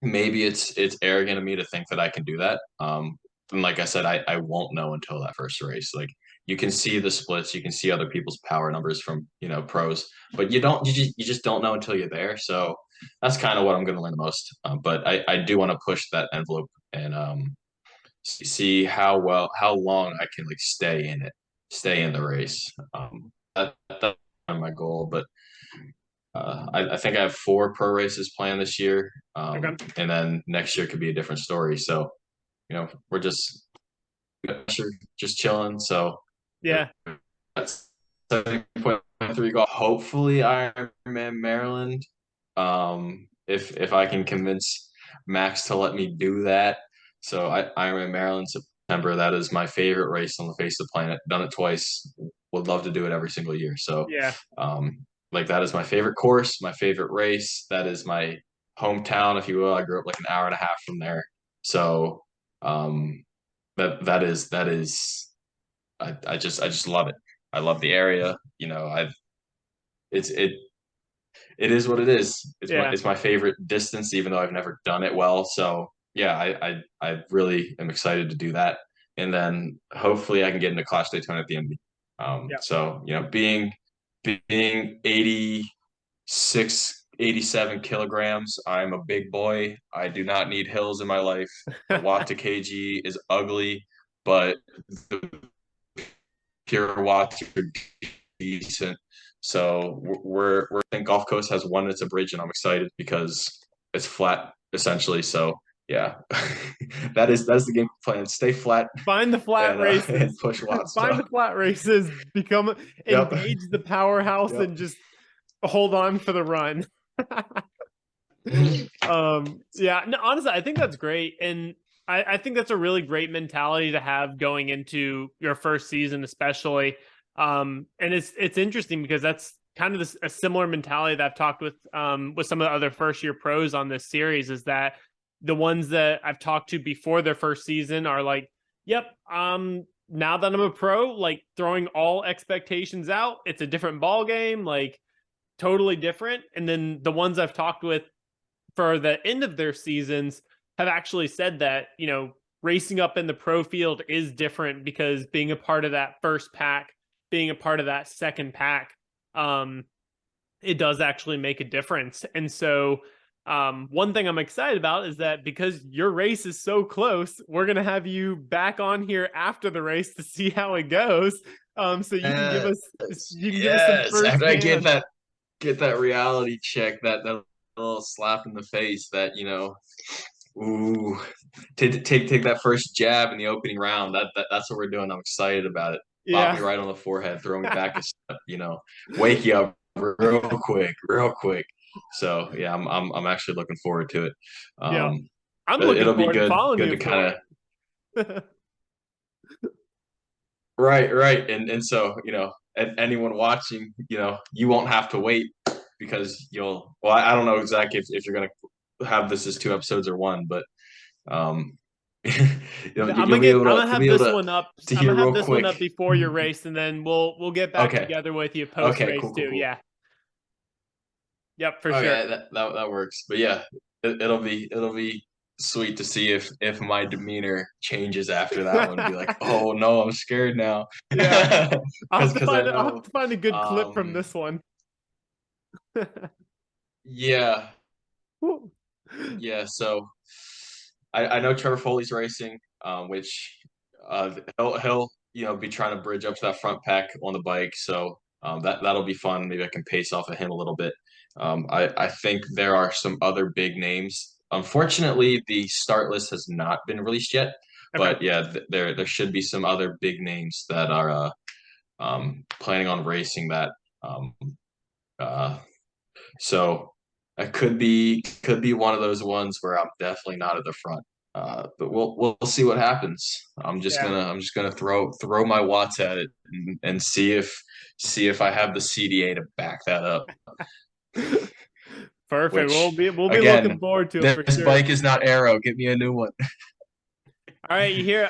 maybe it's arrogant of me to think that I can do that. And like I said, I won't know until that first race. Like, you can see the splits, you can see other people's power numbers from pros, but you just don't know until you're there. So that's kind of what I'm going to learn the most. But I do want to push that envelope, and see how long I can, like, stay in the race. That's my goal. But I think I have 4 pro races planned this year, Okay. and then next year could be a different story. So, we're just chilling. So Yeah. that's 70.3 goal. Hopefully, Ironman Maryland. If I can convince Max to let me do that. So Ironman Maryland, September. That is my favorite race on the face of the planet. Done it twice. Would love to do it every single year. So, Yeah. like, that is my favorite course, my favorite race. That is my hometown, if you will. I grew up like an hour and a half from there. So that is I just love it. I love the area. It's it is what it is. Yeah. It's my favorite distance, even though I've never done it well. So yeah, I really am excited to do that, and then hopefully I can get into Clash Daytona at the end. Yeah. So being 86, 87 kilograms, I'm a big boy. I do not need hills in my life. The watt to kg is ugly, but the pure watts are decent. So I think Gulf Coast has one that's a bridge, and I'm excited because it's flat essentially. So yeah, that's the game plan. Stay flat Find the flat races. and push watts. Find the flat races. Yep. Engage the powerhouse Yep. and just hold on for the run. Yeah, no, honestly, I think that's great, and I think that's a really great mentality to have going into your first season, especially. And it's interesting because that's kind of a similar mentality that I've talked with some of the other first year pros on this series. Is that the ones that I've talked to before their first season are like, "Yep, now that I'm a pro, like throwing all expectations out, it's a different ball game, like totally different." And then the ones I've talked with for the end of their seasons have actually said that, racing up in the pro field is different because being a part of that first pack, being a part of that second pack, it does actually make a difference. And so one thing I'm excited about is that because your race is so close, we're going to have you back on here after the race to see how it goes. So you can give us, give us some first After I hand. get that reality check, that little slap in the face, that ooh, take that first jab in the opening round. That's what we're doing. I'm excited about it. Pop me Yeah. right on the forehead, throw me back a step, wake you up real quick, real quick. So yeah, I'm actually looking forward to it. Yeah. I'm looking It'll be forward to following good you to kind of for right, and so anyone watching, you won't have to wait because well, I don't know exactly if you're gonna have this as 2 episodes or one, but you'll be able I'm to gonna have this one up. I'm hear gonna have real this one quick. up before your race, and then we'll get back Okay. together with you post Okay, race cool, cool, too. cool. Yeah. Yep, for sure. Okay, that works. But yeah, it'll be sweet to see if my demeanor changes after that one. Be like, oh no, I'm scared now. Yeah. Because I I'll have know, to find a good clip from this one. yeah, Woo. yeah. So I know Trevor Foley's racing, which he'll be trying to bridge up to that front pack on the bike. So that'll be fun. Maybe I can pace off of him a little bit. I think there are some other big names. Unfortunately, the start list has not been released yet. Okay. But yeah, there should be some other big names that are planning on racing that. Uh, so it could be one of those ones where I'm definitely not at the front. But we'll see what happens. Yeah. I'm just gonna throw my watts at it and see if I have the CDA to back that up. Perfect. Which We'll be looking again, forward to it for this sure. bike is not Aero. Give me a new one. All right, you hear?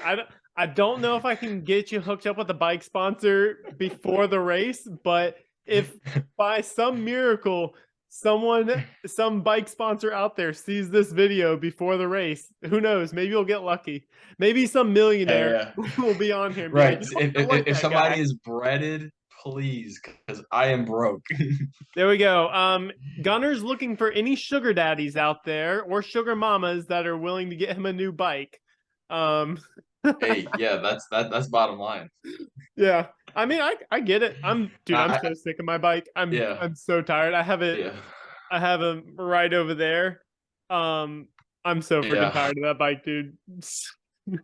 I don't know if I can get you hooked up with a bike sponsor before the race, but if by some miracle some bike sponsor out there sees this video before the race, who knows? Maybe you'll get lucky. Maybe some millionaire will be on here and be Right. like, I like If that somebody guy. is breaded, please, because I am broke. There we go. Gunnar's looking for any sugar daddies out there or sugar mamas that are willing to get him a new bike. Hey, yeah, that's bottom line. Yeah. I mean, I get it. I'm I, so sick of my bike. yeah, I'm so tired. I have it. yeah, I have a right over there. I'm so freaking yeah, tired of that bike, dude.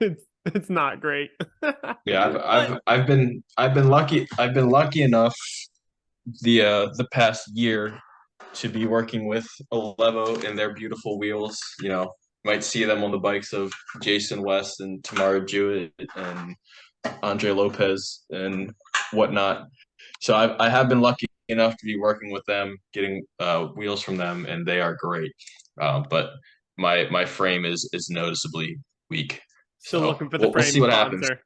It's not great. yeah. But I've been lucky. I've been lucky enough the past year to be working with Alevo and their beautiful wheels. Might see them on the bikes of Jason West and Tamara Jewett and Andre Lopez and whatnot. So I have been lucky enough to be working with them, getting wheels from them, and they are great. But my frame is noticeably weak. Still So looking for the we'll frame see what happens. sponsor.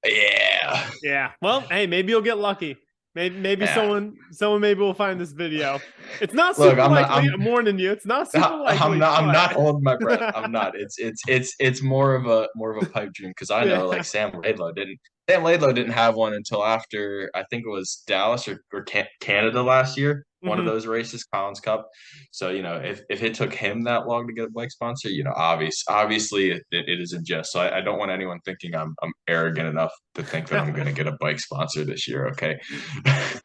Yeah. Yeah. Well, hey, maybe you'll get lucky. Maybe Yeah. someone maybe will find this video. It's not Look, super likely. I'm warning you. It's not super likely. I'm but- not holding my breath. I'm not. It's more of a pipe dream, because I know Yeah. like Sam Laidlow didn't have one until after, I think it was Dallas or Canada last year. One of Mhm. those races, Collins Cup. So, if it took him that long to get a bike sponsor, obviously it is a jest. So I don't want anyone thinking I'm arrogant enough to think that I'm going to get a bike sponsor this year. Okay.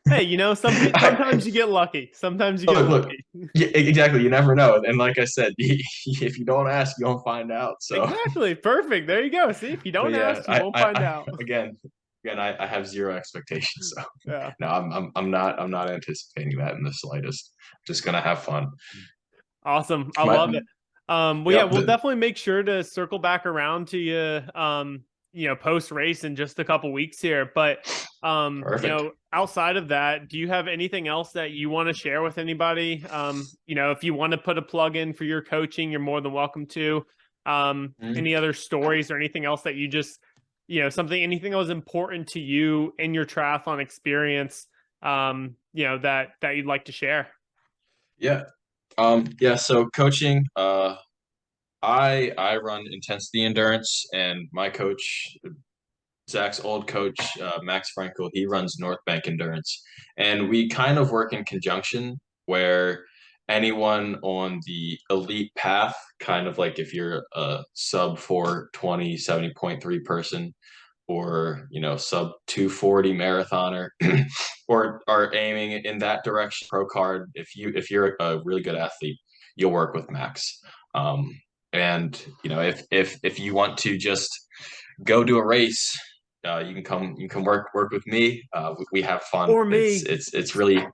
Hey, sometimes you get lucky. Sometimes you get Look, lucky. yeah, exactly. You never know. And like I said, if you don't ask, you don't find out. So, Exactly. Perfect. There you go. See, if you but don't yeah, ask, you won't find out. again, I have zero expectations. So Yeah. no, I'm not anticipating that in the slightest. Just gonna have fun. Awesome. I My, love it. Well, yeah, yep, we'll definitely make sure to circle back around to you, post race in just a couple weeks here. But, perfect. outside of that, do you have anything else that you want to share with anybody? If you want to put a plug in for your coaching, you're more than welcome to. Any other stories or anything else that you just, anything that was important to you in your triathlon experience, that you'd like to share? Yeah. Yeah. So coaching, I run intensity endurance, and my coach, Zach's old coach, Max Frankel, he runs North Bank Endurance. And we kind of work in conjunction, where anyone on the elite path, kind of like if you're a sub 420, 70.3 person, or, sub 240 marathoner, or are aiming in that direction, pro card, if you're a really good athlete, you'll work with Max. And if you want to just go do a race, you can work with me. We have fun. Or me. It's really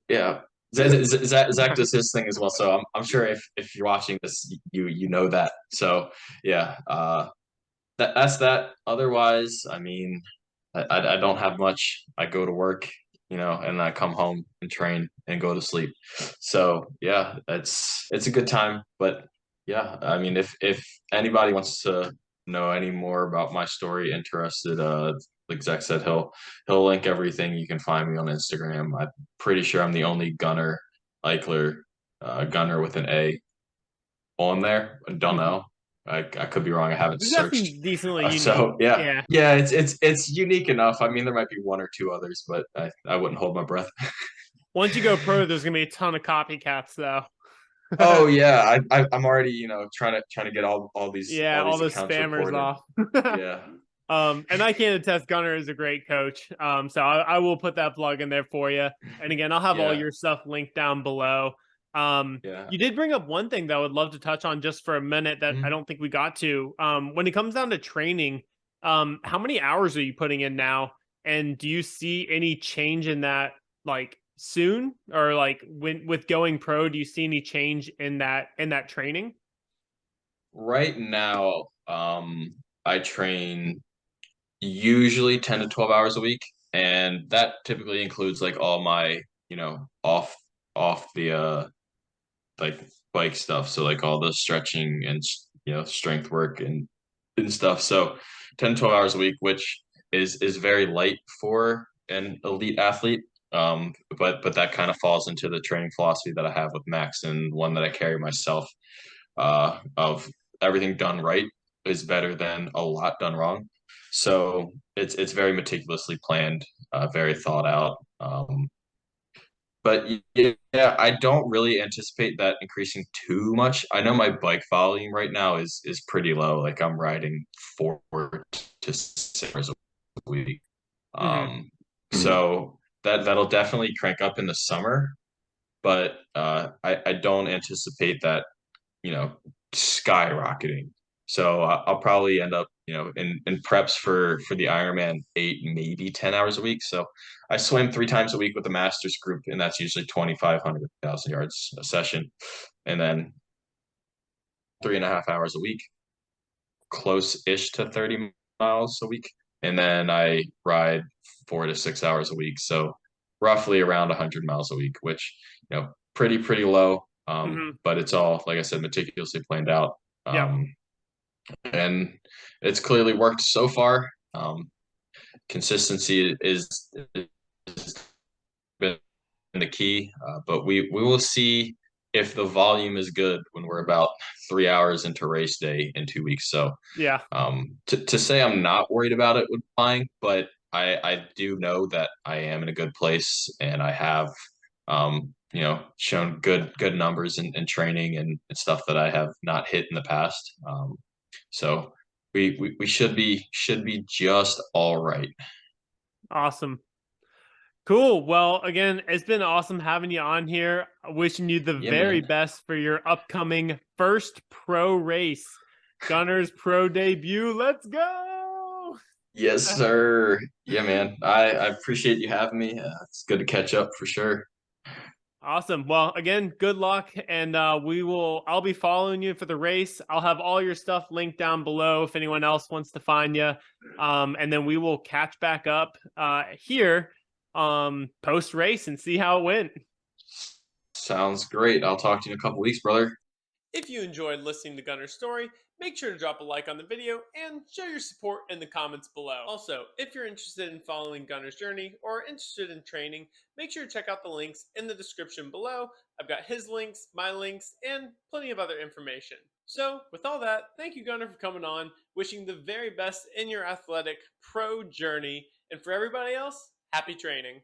yeah. Zach does his thing as well, so I'm sure if you're watching this, you know that. So yeah, that's that. Otherwise, I mean, I don't have much. I go to work, and I come home and train and go to sleep. So yeah, it's a good time. But yeah, I mean, if anybody wants to know any more about my story, interested, like Zach said, he'll link everything. You can find me on Instagram. I'm pretty sure I'm the only Gunnar Eichler, Gunnar with an A on there. I don't know. I could be wrong. I haven't We've got searched. some decently unique. So yeah, Yeah. yeah, it's unique enough. I mean, there might be one or two others, but I wouldn't hold my breath. Once you go pro, there's gonna be a ton of copycats, though. Oh yeah, I'm already trying to get all these Yeah, all those accounts spammers reported. off. Yeah. And I can attest Gunnar is a great coach. So I will put that plug in there for you. And again, I'll have all Yeah. your stuff linked down below. Yeah. You did bring up one thing that I would love to touch on just for a minute that I Mhm. don't think we got to. When it comes down to training, how many hours are you putting in now? And do you see any change in that like soon? Or like with going pro, do you see any change in that training? Right now, I train usually 10 to 12 hours a week, and that typically includes like all my, off the like bike stuff. So like all the stretching and strength work and stuff. So 10 to 12 hours a week, which is very light for an elite athlete. But that kind of falls into the training philosophy that I have with Max, and one that I carry myself, of everything done right is better than a lot done wrong. So it's very meticulously planned, very thought out. But yeah, I don't really anticipate that increasing too much. I know my bike volume right now is pretty low. Like I'm riding 4 to 6 hours a week. Mm-hmm. So that'll definitely crank up in the summer, but I don't anticipate that, skyrocketing. So I'll probably end up, in preps for the Ironman 8, maybe 10 hours a week. So I swim 3 times a week with the masters group, and that's usually 2,500, 1,000 yards a session. And then 3.5 hours a week, close-ish to 30 miles a week. And then I ride 4 to 6 hours a week. So roughly around 100 miles a week, which, pretty low. But it's all, like I said, meticulously planned out. Yeah. And it's clearly worked so far. Consistency is been the key, but we will see if the volume is good when we're about 3 hours into race day in 2 weeks. So Yeah. to say I'm not worried about it with flying, but I do know that I am in a good place and I have shown good numbers in training and stuff that I have not hit in the past. So we should be just all right. Awesome. Cool. Well, again, it's been awesome having you on here. Wishing you the Yeah, very man. best for your upcoming first pro race, Gunner's pro debut. Let's go. Yes, sir. Yeah, man. I appreciate you having me. It's good to catch up for sure. Awesome. Well, again, good luck, and I'll be following you for the race. I'll have all your stuff linked down below if anyone else wants to find you. And then we will catch back up here post race and see how it went. Sounds great. I'll talk to you in a couple weeks, brother. If you enjoyed listening to Gunner's story, make sure to drop a like on the video and show your support in the comments below. Also, if you're interested in following Gunner's journey or interested in training, make sure to check out the links in the description below. I've got his links, my links, and plenty of other information. So, with all that, thank you, Gunnar, for coming on. Wishing the very best in your athletic pro journey. And for everybody else, happy training.